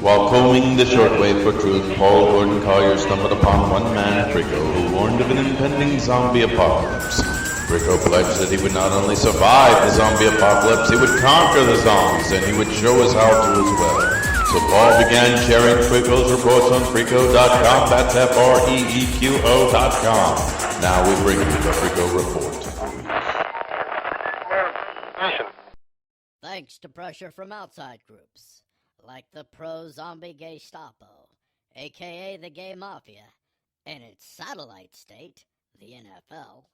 While combing the shortwave for truth, Paul Gordon Collier stumbled upon one man, Freeqo, who warned of an impending zombie apocalypse. Freeqo pledged that he would not only survive the zombie apocalypse, he would conquer the zombies, and he would show us how to as well. So Paul began sharing Freeqo's reports on Freeqo.com, that's Freeqo.com. Now we bring you the Freeqo Report. Thanks to pressure from outside groups, like the pro-zombie Gastapo, aka the Gay Mafia, and its satellite state, the NFL,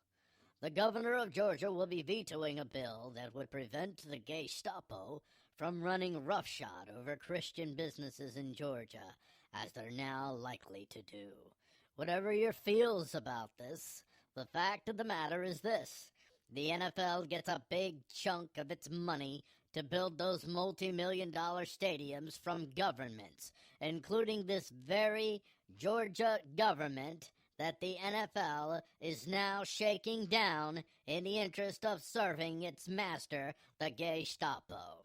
the governor of Georgia will be vetoing a bill that would prevent the Gastapo from running roughshod over Christian businesses in Georgia, as they're now likely to do. Whatever your feels about this, the fact of the matter is this: the NFL gets a big chunk of its money to build those multi-million-dollar stadiums from governments, including this very Georgia government that the NFL is now shaking down in the interest of serving its master, the Gestapo.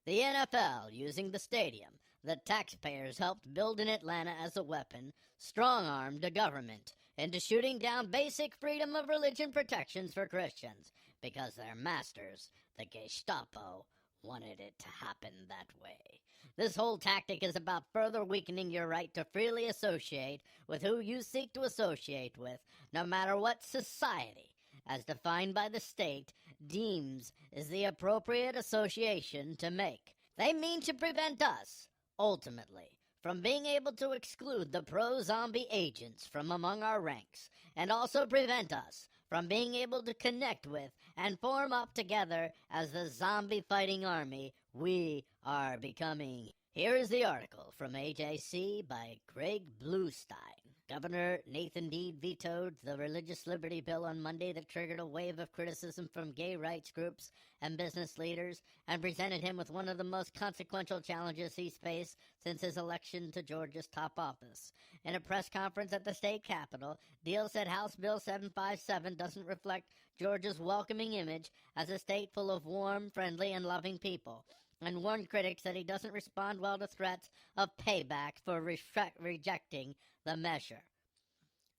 The NFL, using the stadium that taxpayers helped build in Atlanta as a weapon, strong-armed the government into shooting down basic freedom of religion protections for Christians, because their masters, the Gestapo, wanted it to happen that way. This whole tactic is about further weakening your right to freely associate with who you seek to associate with, no matter what society, as defined by the state, deems is the appropriate association to make. They mean to prevent us, ultimately, from being able to exclude the pro-zombie agents from among our ranks, and also prevent us from being able to connect with and form up together as the zombie-fighting army we are becoming. Here is the article from AJC by Greg Bluestein. Governor Nathan Dean vetoed the religious liberty bill on Monday that triggered a wave of criticism from gay rights groups and business leaders, and presented him with one of the most consequential challenges he's faced since his election to Georgia's top office. In a press conference at the state capitol, Deal said House Bill 757 doesn't reflect Georgia's welcoming image as a state full of warm, friendly, and loving people, and warned critics that he doesn't respond well to threats of payback for rejecting the measure.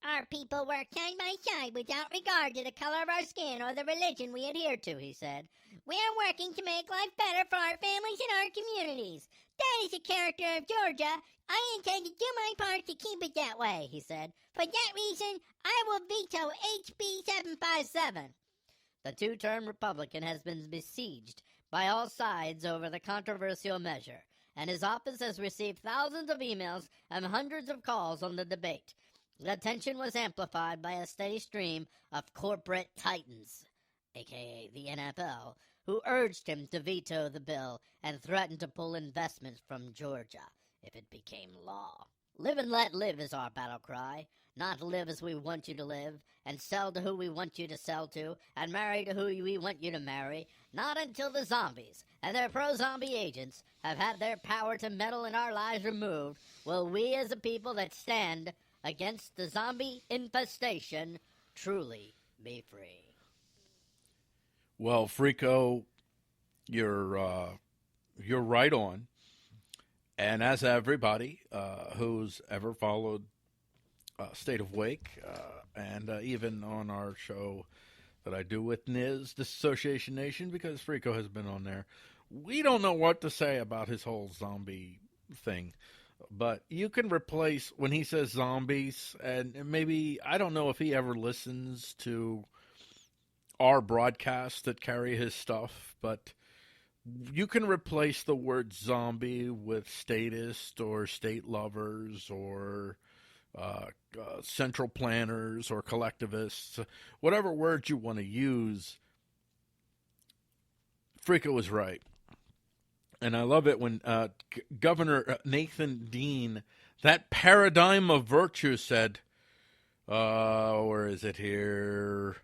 Our people work side by side without regard to the color of our skin or the religion we adhere to, he said. We are working to make life better for our families and our communities. That is the character of Georgia. I intend to do my part to keep it that way, he said. For that reason, I will veto HB 757. The two-term Republican has been besieged by all sides over the controversial measure, and his office has received thousands of emails and hundreds of calls on the debate. The tension was amplified by a steady stream of corporate titans, aka the NFL, who urged him to veto the bill and threatened to pull investments from Georgia if it became law. Live and let live is our battle cry. Not live as we want you to live, and sell to who we want you to sell to, and marry to who we want you to marry, not until the zombies and their pro-zombie agents have had their power to meddle in our lives removed, will we as a people that stand against the zombie infestation truly be free. Well, Freeqo, you're right on. And as everybody who's ever followed State of Wake, and even on our show that I do with Niz, Disassociation Nation, because Freeqo has been on there, we don't know what to say about his whole zombie thing. But you can replace, when he says zombies, and maybe, I don't know if he ever listens to our broadcasts that carry his stuff, but you can replace the word zombie with statist or state lovers or central planners or collectivists, whatever words you want to use. Freeqo was right. And I love it when Governor Nathan Dean, that paradigm of virtue, said, where is it here?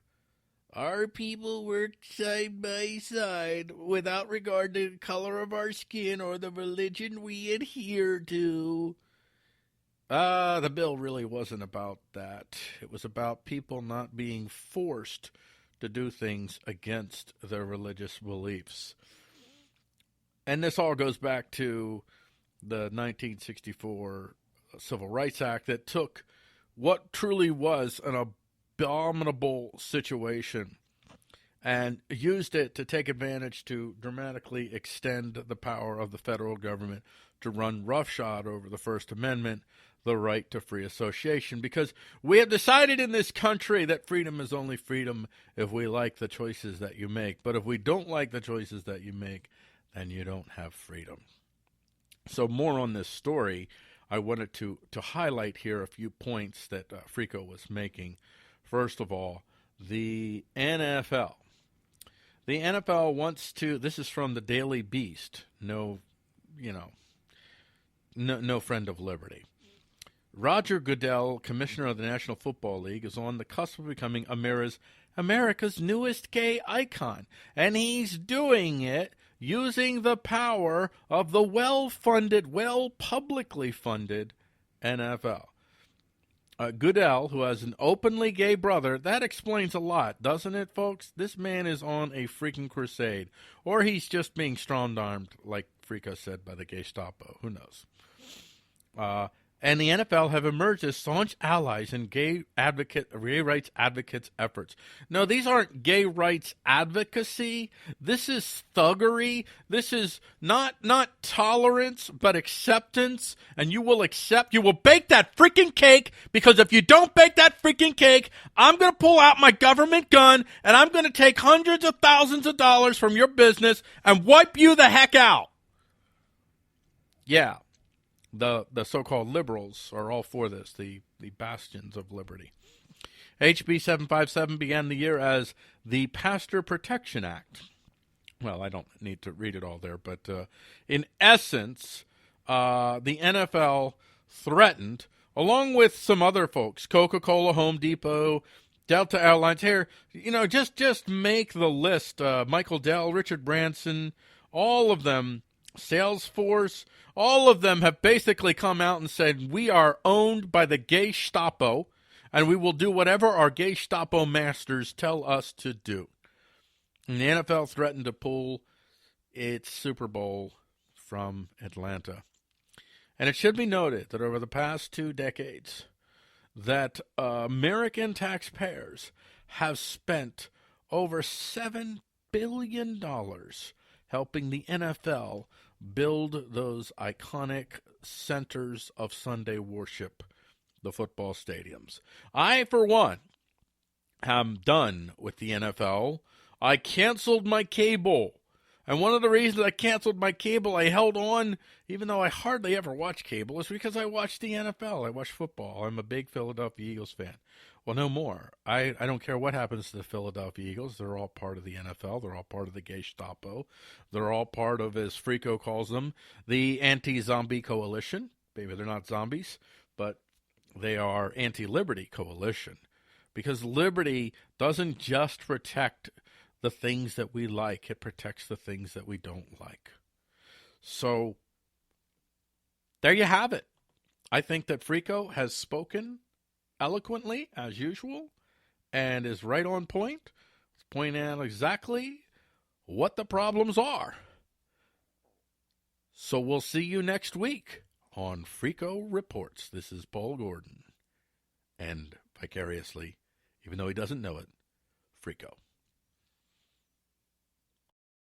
Our people work side by side without regard to the color of our skin or the religion we adhere to. The bill really wasn't about that. It was about people not being forced to do things against their religious beliefs. And this all goes back to the 1964 Civil Rights Act that took what truly was an abominable situation and used it to take advantage to dramatically extend the power of the federal government to run roughshod over the First Amendment, the right to free association, because we have decided in this country that freedom is only freedom if we like the choices that you make. But if we don't like the choices that you make, then you don't have freedom. So more on this story. I wanted to highlight here a few points that Freeqo was making. First of all, the NFL. The NFL wants to, this is from the Daily Beast, no friend of liberty. Roger Goodell, commissioner of the National Football League, is on the cusp of becoming America's newest gay icon. And he's doing it using the power of the well-funded, publicly funded NFL. Goodell, who has an openly gay brother, that explains a lot, doesn't it, folks? This man is on a freaking crusade. Or he's just being strong-armed, like Freeqo said, by the Gastapo. Who knows? And the NFL have emerged as staunch allies in gay rights advocates' efforts. No, these aren't gay rights advocacy. This is thuggery. This is not tolerance, but acceptance. And you will bake that freaking cake, because if you don't bake that freaking cake, I'm going to pull out my government gun and I'm going to take hundreds of thousands of dollars from your business and wipe you the heck out. Yeah. The so-called liberals are all for this, the bastions of liberty. HB 757 began the year as the Pastor Protection Act. Well, I don't need to read it all there, but in essence, the NFL threatened, along with some other folks, Coca-Cola, Home Depot, Delta Airlines, here, just make the list. Michael Dell, Richard Branson, all of them, Salesforce, all of them have basically come out and said, we are owned by the Gastapo, and we will do whatever our Gastapo masters tell us to do. And the NFL threatened to pull its Super Bowl from Atlanta. And it should be noted that over the past 2 decades, that American taxpayers have spent over $7 billion helping the NFL build those iconic centers of Sunday worship, the football stadiums. I, for one, am done with the NFL. I canceled my cable. And one of the reasons I canceled my cable, I held on, even though I hardly ever watch cable, is because I watch the NFL. I watch football. I'm a big Philadelphia Eagles fan. Well, no more. I don't care what happens to the Philadelphia Eagles. They're all part of the NFL. They're all part of the Gestapo. They're all part of, as Freeqo calls them, the anti-zombie coalition. Maybe they're not zombies, but they are anti-liberty coalition. Because liberty doesn't just protect the things that we like. It protects the things that we don't like. So, there you have it. I think that Freeqo has spoken eloquently, as usual, and is right on point, pointing out exactly what the problems are. So we'll see you next week on Freeqo Reports. This is Paul Gordon, and vicariously, even though he doesn't know it, Freeqo.